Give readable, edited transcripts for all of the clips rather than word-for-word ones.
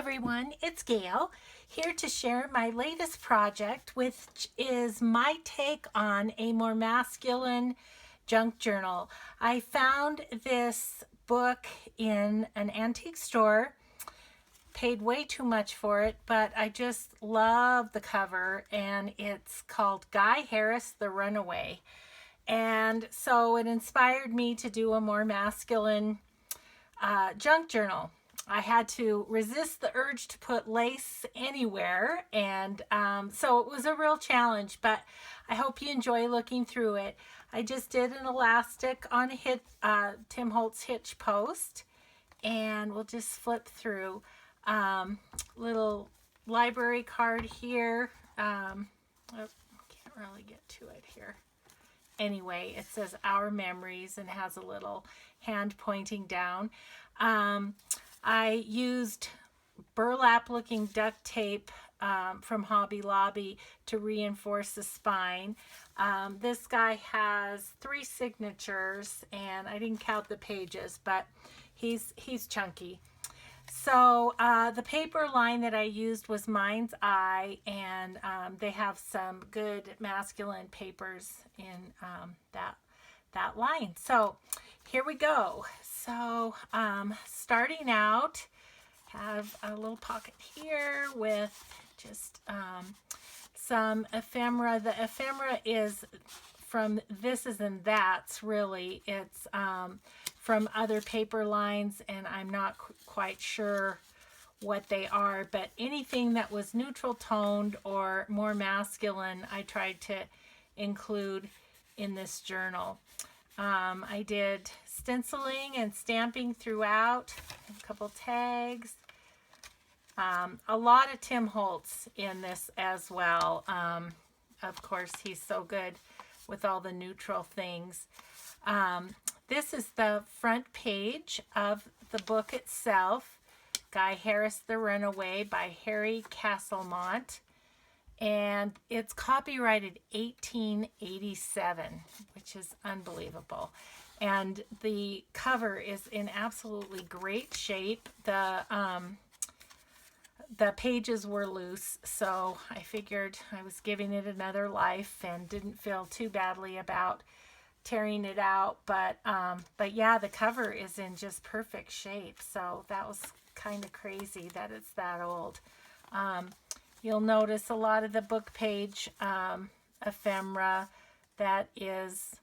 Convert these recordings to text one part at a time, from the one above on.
everyone, it's Gayle here to share my latest project, which is my take on a more masculine junk journal. I found this book in an antique store, paid way too much for it, but I just love the cover, and it's called Guy Harris, The Runaway. And so it inspired me to do a more masculine junk journal. I had to resist the urge to put lace anywhere, and so it was a real challenge, but I hope you enjoy looking through it. I just did an elastic on Tim Holtz hitch post, and we'll just flip through. Little library card here. Oh, can't really get to it here. Anyway, it says Our Memories and has a little hand pointing down. I used burlap looking duct tape from Hobby Lobby to reinforce the spine. This guy has 3 signatures, and I didn't count the pages, but he's chunky. So the paper line that I used was Mind's Eye, and they have some good masculine papers in that line. So here we go. So starting out, have a little pocket here with just some ephemera. The ephemera is from Thises and That's, really. It's from other paper lines, and I'm not quite sure what they are, but anything that was neutral toned or more masculine, I tried to include in this journal. I did stenciling and stamping throughout, a couple tags, a lot of Tim Holtz in this as well. Of course, he's so good with all the neutral things. This is the front page of the book itself, Guy Harris, The Runaway by Harry Castlemont. And it's copyrighted 1887, which is unbelievable. And the cover is in absolutely great shape. The pages were loose, so I figured I was giving it another life and didn't feel too badly about tearing it out. But yeah, the cover is in just perfect shape. So that was kind of crazy that it's that old. You'll notice a lot of the book page ephemera. That is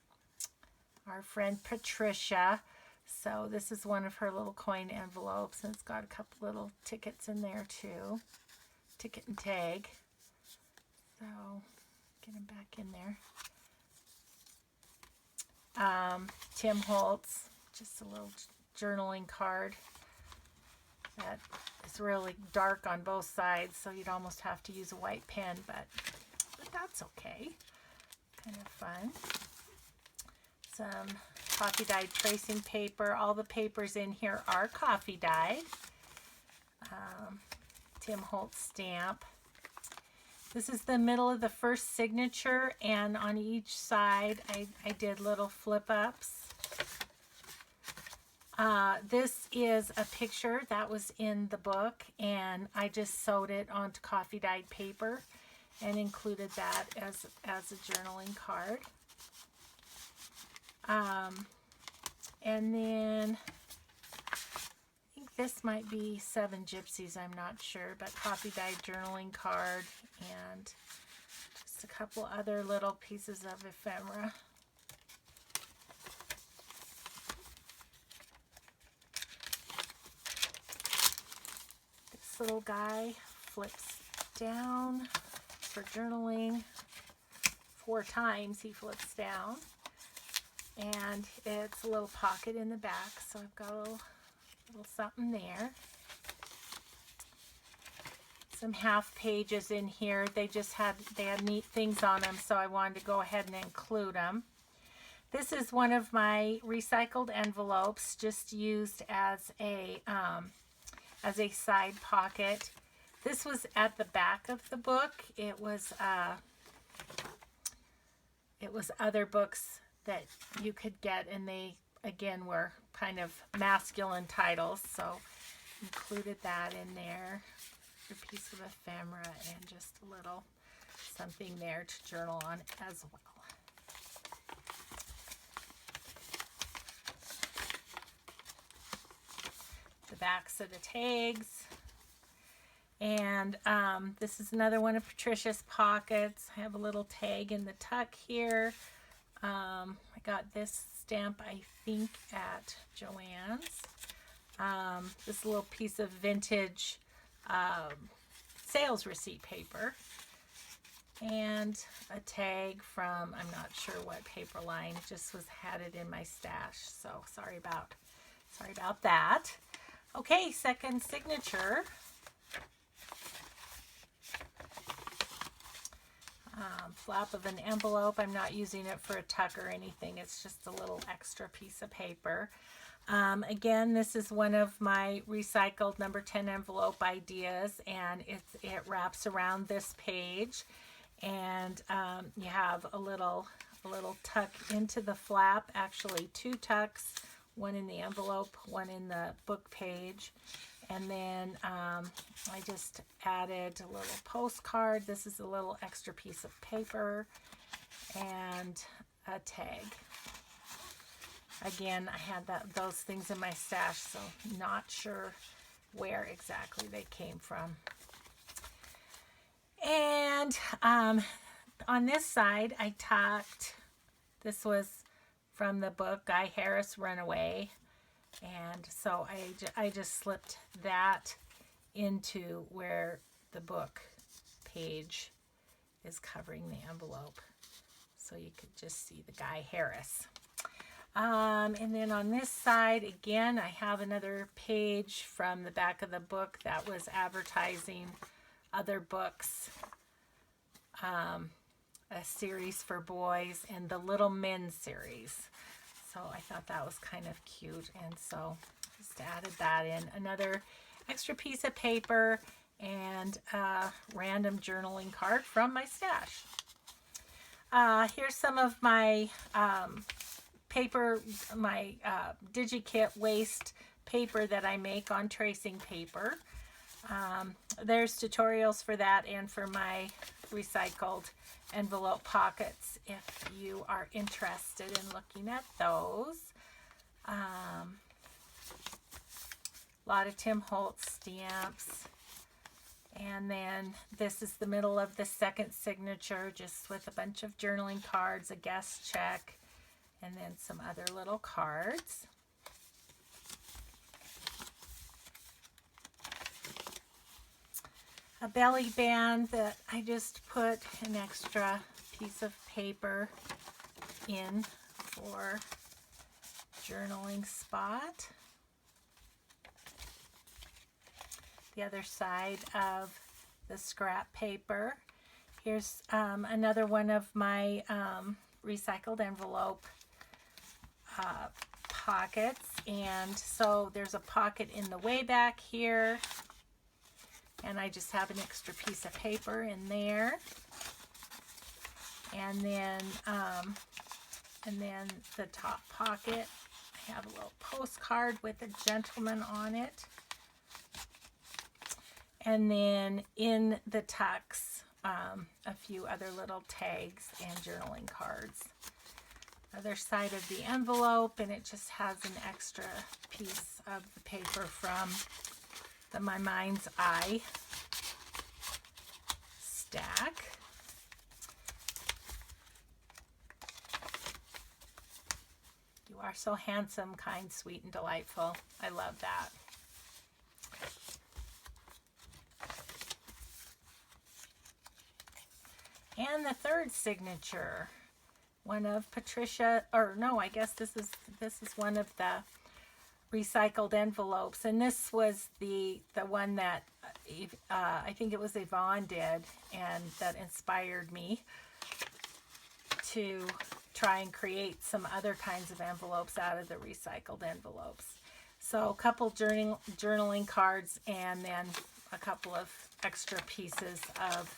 our friend Patricia. So this is one of her little coin envelopes, and it's got a couple little tickets in there too. Ticket and tag. So get them back in there. Tim Holtz, just a little journaling card that is really dark on both sides, so you'd almost have to use a white pen, but that's okay. Kind of fun. Some coffee dyed tracing paper. All the papers in here are coffee dyed. Tim Holtz stamp. This is the middle of the first signature, and on each side I did little flip ups. This is a picture that was in the book, and I just sewed it onto coffee dyed paper and included that as a journaling card. And then I think this might be 7 Gypsies, I'm not sure, but coffee dyed journaling card and just a couple other little pieces of ephemera. This little guy flips down for journaling. 4 times he flips down. And it's a little pocket in the back, so I've got a little something there. Some half pages in here. They had neat things on them, so I wanted to go ahead and include them. This is one of my recycled envelopes, just used as a side pocket. This was at the back of the book. It was other books that you could get, and they again were kind of masculine titles, so included that in there. A piece of ephemera and just a little something there to journal on as well. The backs of the tags. And this is another one of Patricia's pockets. I have a little tag in the tuck here. I got this stamp, I think, at Joann's. This little piece of vintage sales receipt paper. And a tag from, I'm not sure what paper line, just had it in my stash. So sorry about that. Okay, second signature. Flap of an envelope. I'm not using it for a tuck or anything. It's just a little extra piece of paper. Again, this is one of my recycled number 10 envelope ideas, and it wraps around this page, and you have a little tuck into the flap. Actually, two tucks, one in the envelope, one in the book page. And then I just added a little postcard. This is a little extra piece of paper and a tag. Again, I had those things in my stash, so not sure where exactly they came from. And on this side, I tacked, this was from the book Guy Harris Runaway. And so I just slipped that into where the book page is covering the envelope. So you could just see the Guy Harris. And then on this side, again, I have another page from the back of the book that was advertising other books, a series for boys, and the Little Men series. So I thought that was kind of cute, and so just added that in. Another extra piece of paper and a random journaling card from my stash. Here's some of my paper, my DigiKit waste paper that I make on tracing paper. There's tutorials for that and for my recycled envelope pockets if you are interested in looking at those. A lot of Tim Holtz stamps. And then this is the middle of the second signature, just with a bunch of journaling cards, a guest check, and then some other little cards. A belly band that I just put an extra piece of paper in for journaling spot. The other side of the scrap paper. Here's another one of my recycled envelope pockets, and so there's a pocket in the way back here, and I just have an extra piece of paper in there, and then the top pocket, I have a little postcard with a gentleman on it, and then in the tucks, a few other little tags and journaling cards. Other side of the envelope, and it just has an extra piece of the paper from the My Mind's Eye stack. You are so handsome, kind, sweet, and delightful. I love that. And the third signature, one of Patricia, or no, I guess this is one of the recycled envelopes, and this was the one that I think it was Yvonne did, and that inspired me to try and create some other kinds of envelopes out of the recycled envelopes. So a couple journaling cards, and then a couple of extra pieces of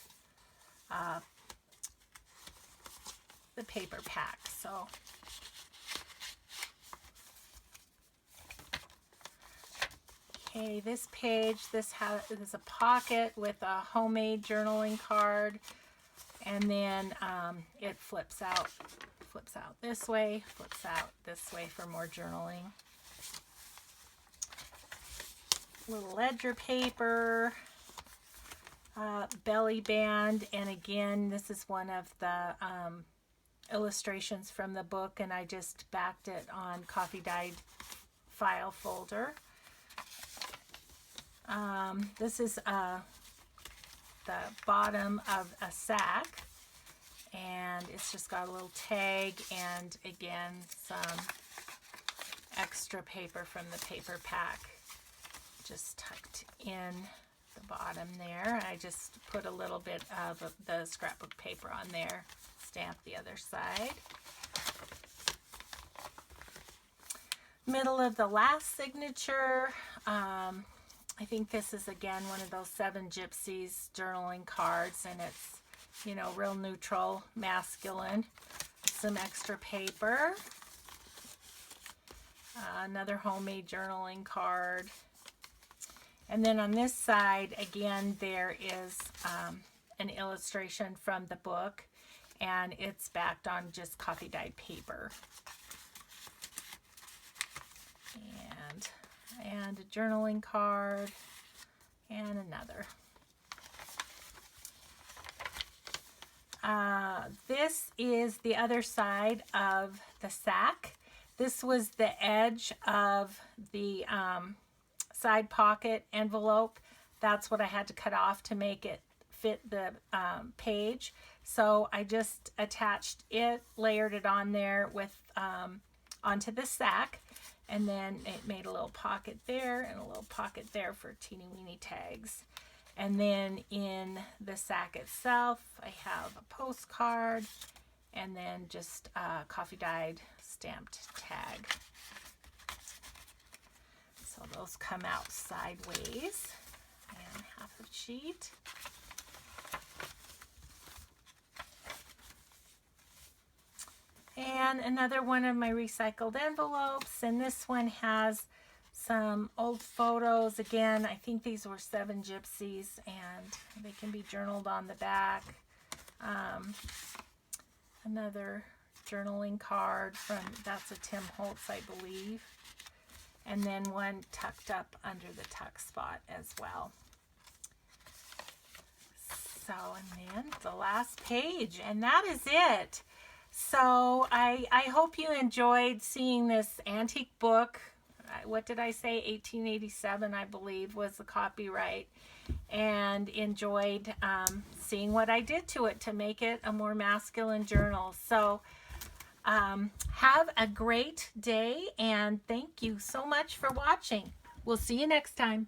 the paper pack. So Okay, this page, this is a pocket with a homemade journaling card, and then it flips out this way, flips out this way for more journaling. Little ledger paper, belly band, and again, this is one of the illustrations from the book, and I just backed it on coffee dyed file folder. This is the bottom of a sack, and it's just got a little tag and again some extra paper from the paper pack just tucked in the bottom there. I just put a little bit of the scrapbook paper on there, stamp the other side. Middle of the last signature, I think this is again one of those 7 Gypsies journaling cards, and it's, you know, real neutral, masculine. Some extra paper. Another homemade journaling card. And then on this side, again, there is an illustration from the book, and it's backed on just coffee dyed paper. And a journaling card, and another. This is the other side of the sack. This was the edge of the side pocket envelope. That's what I had to cut off to make it fit the page. So I just attached it, layered it on there with onto the sack, and then it made a little pocket there and a little pocket there for teeny weeny tags. And then in the sack itself, I have a postcard and then just a coffee dyed stamped tag. So those come out sideways, and half a sheet. And another one of my recycled envelopes, and this one has some old photos. Again, I think these were 7 Gypsies, and they can be journaled on the back. Another journaling card from, that's a Tim Holtz, I believe. And then one tucked up under the tuck spot as well. So, and then the last page, and that is it. So I hope you enjoyed seeing this antique book. What did I say? 1887, I believe, was the copyright, and enjoyed seeing what I did to it to make it a more masculine journal. So have a great day, and thank you so much for watching. We'll see you next time.